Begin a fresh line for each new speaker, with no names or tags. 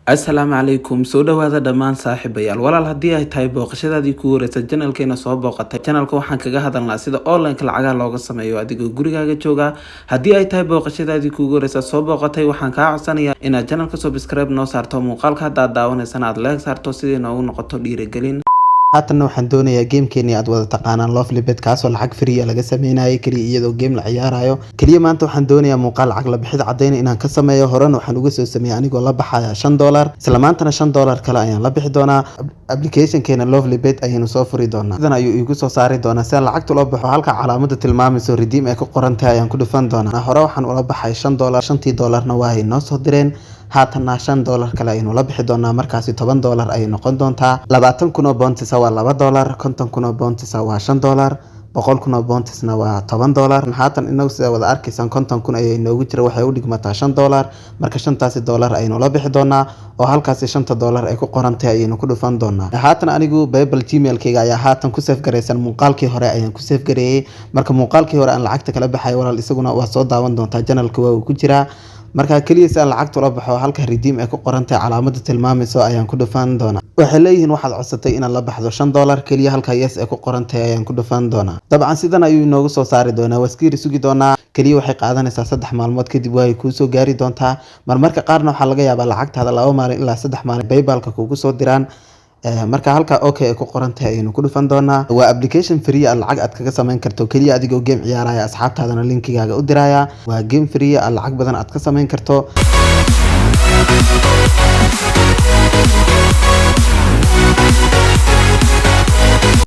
Assalaamu calaykum soo dhawaada dhammaan saaxiibayaal walaal haddii ay tahay booqashadaadii kugu horeysa channelkeena soo booqatay channelka waxaan kaga hadalnaa sida online lacagaha looga sameeyo adigoo gurigaaga jooga haddii ay tahay booqashadaadii kugu horeysa soo booqatay waxaan kaa codsanayaa inaad channelka subscribe noo saarto muuqaalka hadda aad daawanaysan aad like saarto sidii noogu noqoto dhiirigelin
haatan waxaan doonayaa gamekeeni aad wada taqaanaan Lovely Bet kaasoo lacag free ah laga sameeyay kaliya iyadoo game la ciyaarayo kaliya maanta waxaan doonayaa muuqaal lacag la bixid cadeyn inaan ka sameeyo horena waxaan uga soo sameeyay anigoo la baxaya $5 isla maantana $5 kale ayaan la bixi doonaa application-keena Lovely Bet ayaynu soo furi doonaa sidan ayuu igu soo saari doonaa si lacagta loo baxo halka calaamada tilmaamayso redeem ay ku qoran tahay ayaan ku dhufan doonaa hore waxaan ula baxay $5 $5 waa ay noo soo direen haatana $5 kale aynu la bixi doonaa markaasi $10 ay noqon doontaa 20,000 oo bounties waa $2 50,000 oo bounties waa $5 100,000 oo bountiesna waa $10 haatan inagu sida wada arkaysan 50,000 ay noogu jira waxay u dhigmataa $5 marka $5 aynu la bixi doonaa oo halkaasi $5 ay ku qoran tahay aynu ku dhufan doonaa haatan anigu Paypal Gmail-kayga ayaa haatan ku save gareysan muuqaalkii hore ayaan ku save gareeyay marka muuqaalkii hore aan lacagta kala baxay walaal isaguna waa soo daawan doontaa channelka waa ku jira marka kaliya si aan lacagta la baxo halka redeem ay ku qoran tahay calaamada tilmaamayso ayaan ku dhufan doonaa waxay leeyihiin waxaad codsatay inaad la baxdo $5 kaliya halka yes ay ku qoran tahay ayaan ku dhufan doonaa dabcan sidan ayuu inoogu soo saari doonaa waskiir sugi doonaa kaliya waxay qaadanaysaa 3 maalmood kadib way ku soo gaari doontaa marmarka qaarna waxa laga yaabaa lacagtaada 2 maalin ilaa 3 maalin Paypal-ka kugu soo diraan marka halka okay ay ku qoran tahay aynu ku dhufan doonaa waa application free ah lacag aad kaga sameyn karto kaliya adigoo game ciyaaraya asxaabtaadana linkigaaga u diraya waa game free ah lacag badan aad ka sameyn karto